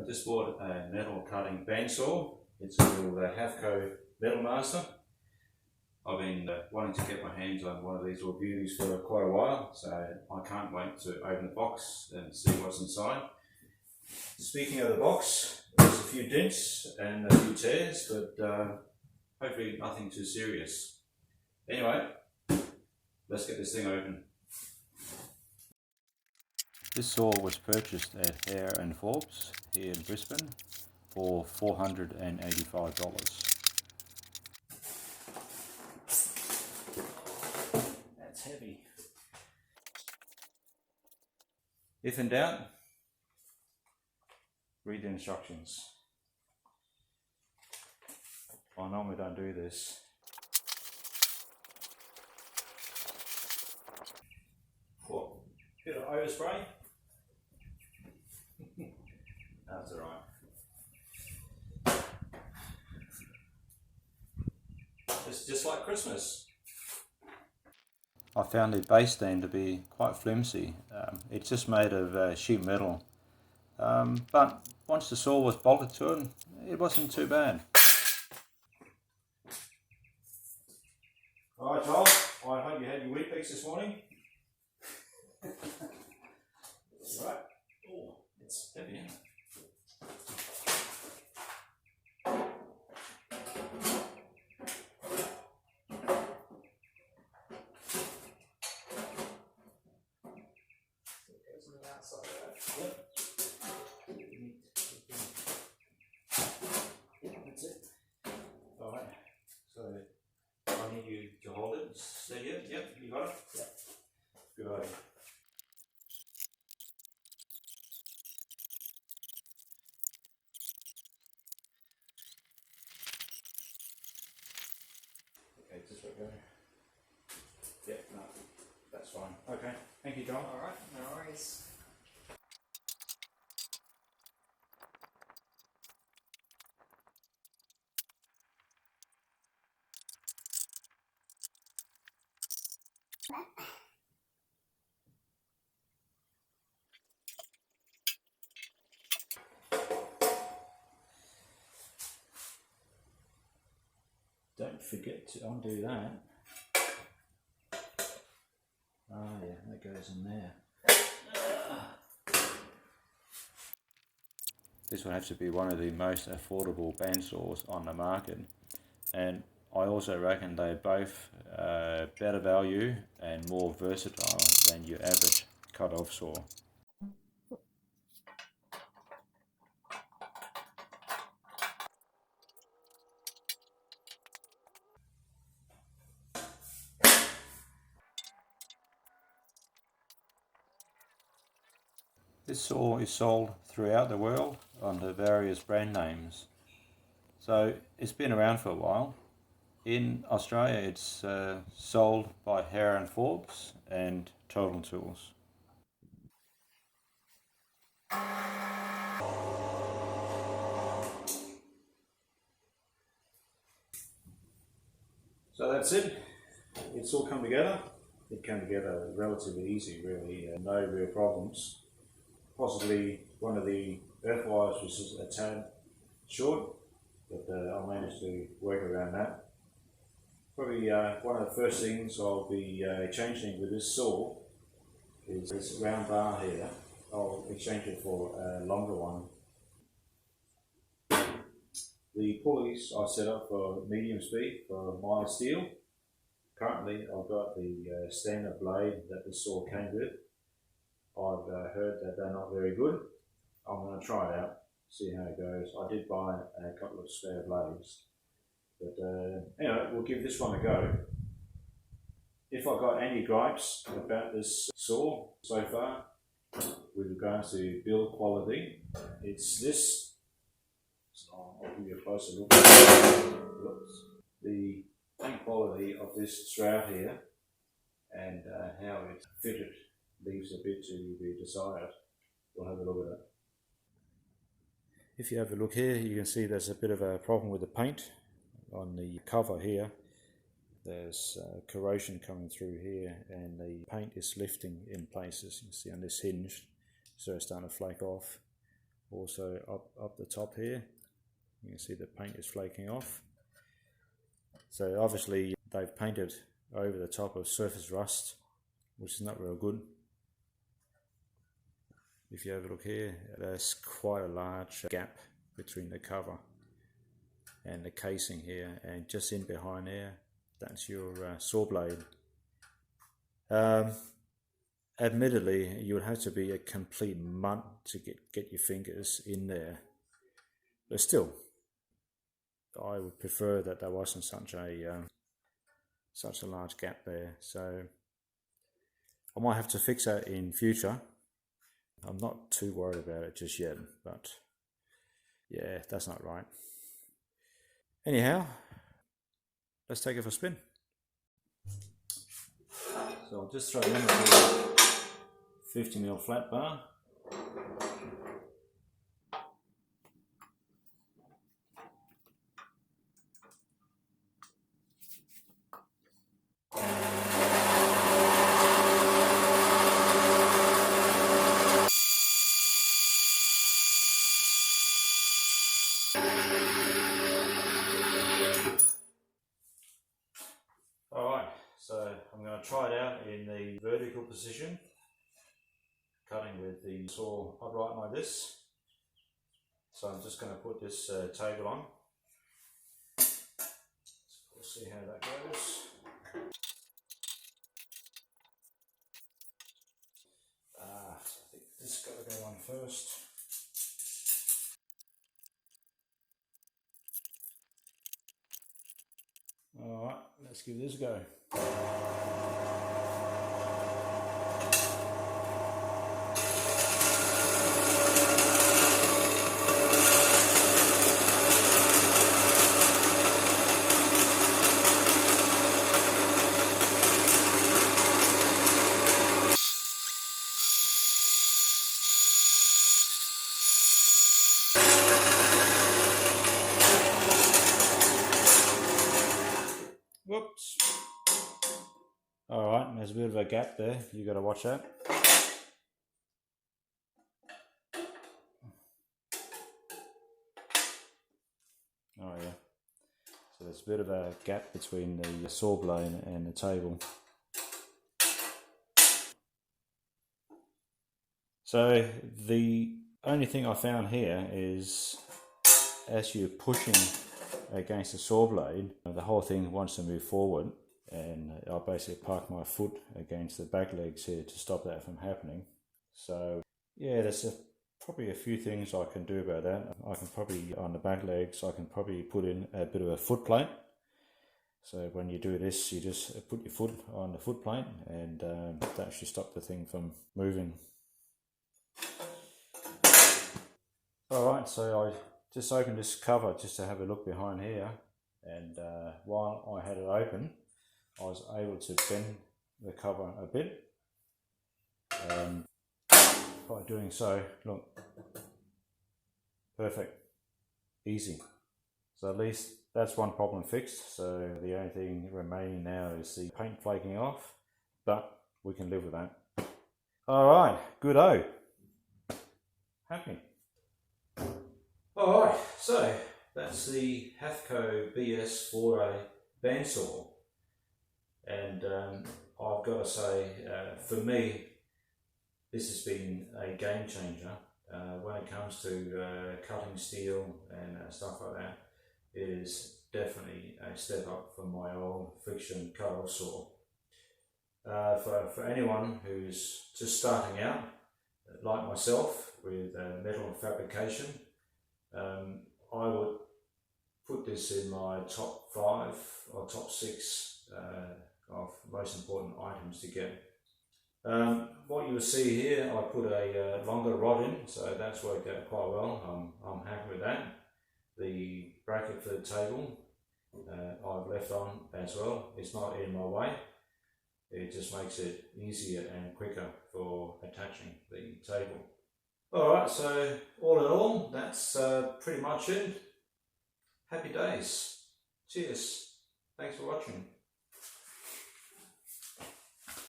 Just bought a metal cutting bandsaw. It's a little Havco Metal Master. I've been wanting to get my hands on one of these little beauties for quite a while, so I can't wait to open the box and see what's inside. Speaking of the box, there's a few dents and a few tears, but hopefully nothing too serious. Anyway, let's get this thing open. This saw was purchased at Hare and Forbes here in Brisbane for $485. That's heavy. If in doubt, read the instructions. I normally don't do this. What? Bit of overspray? That's alright. It's just like Christmas. I found the base stand to be quite flimsy. It's just made of sheet metal. But once the saw was bolted to it, it wasn't too bad. Alright Joel, I hope you had your Weet-Bix this morning. Right. Oh, it's heavy, isn't it? That's it. Alright, so I need you to hold it. Stay here. Yep, you got it? Yep. Good idea. Okay, just let go. Yep, no, that's fine. Okay, thank you, John. Alright, no worries. Don't forget to undo that. Oh yeah, that goes in there. This will have to be one of the most affordable bandsaws on the market, and I also reckon they're both better value and more versatile than your average cut-off saw. This saw is sold throughout the world under various brand names, so it's been around for a while. In Australia it's sold by Hare and Forbes and Total Tools. So that's it. It's all come together. It came together relatively easy, really, no real problems. Possibly one of the earth wires was a tad short, but I managed to work around that. Probably one of the first things I'll be changing with this saw is this round bar here. I'll exchange it for a longer one. The pulleys I set up for medium speed for mild steel. Currently I've got the standard blade that the saw came with. I've heard that they're not very good. I'm going to try it out, see how it goes. I did buy a couple of spare blades, but anyway, we'll give this one a go. If I've got any gripes about this saw so far with regards to build quality, it's this. So I'll give you a closer look. The paint quality of this shroud here and how it's fitted leaves a bit to be desired. We'll have a look at it. If you have a look here, you can see there's a bit of a problem with the paint on the cover here. There's corrosion coming through here and the paint is lifting in places. You can see on this hinge, so it's starting to flake off. also up the top here. You can see the paint is flaking off. So obviously they've painted over the top of surface rust, which is not real good. If you have a look here, there's quite a large gap between the cover and the casing here, and just in behind there, that's your saw blade. Admittedly, you would have to be a complete mutt to get your fingers in there, but still, I would prefer that there wasn't such a large gap there. So I might have to fix that in future. I'm not too worried about it just yet, but yeah, that's not right. Anyhow, let's take it for a spin. So I'll just throw in a 50mm flat bar. Alright, so I'm going to try it out in the vertical position, cutting with the saw upright like this. So I'm just going to put this table on. We'll see how that goes. So I think this has got to go on first. Alright, let's give this a go. Whoops. Alright, there's a bit of a gap there, you got to watch that. Oh yeah, so there's a bit of a gap between the saw blade and the table. So the only thing I found here is as you're pushing against the saw blade, the whole thing wants to move forward, and I basically park my foot against the back legs here to stop that from happening. So yeah, there's probably a few things I can do about that. I can probably, on the back legs, I can probably put in a bit of a foot plate. So when you do this, you just put your foot on the foot plate, and that should stop the thing from moving. Alright, so I just opened this cover just to have a look behind here, and while I had it open, I was able to bend the cover a bit. By doing so, look, perfect, easy. So at least that's one problem fixed. So the only thing remaining now is the paint flaking off, but we can live with that. Alright, good-o. Happy. Alright, so that's the Hathco BS4A bandsaw, and I've got to say, for me, this has been a game changer when it comes to cutting steel and stuff like that. It is definitely a step up from my old friction cut-off saw. For anyone who's just starting out, like myself, with metal fabrication, I would put this in my top 5 or top 6 of most important items to get. What you will see here, I put a longer rod in, so that's worked out quite well. I'm happy with that. The bracket for the table I've left on as well. It's not in my way. It just makes it easier and quicker for attaching the table. Alright, so all in all, that's pretty much it. Happy days. Cheers. Thanks for watching.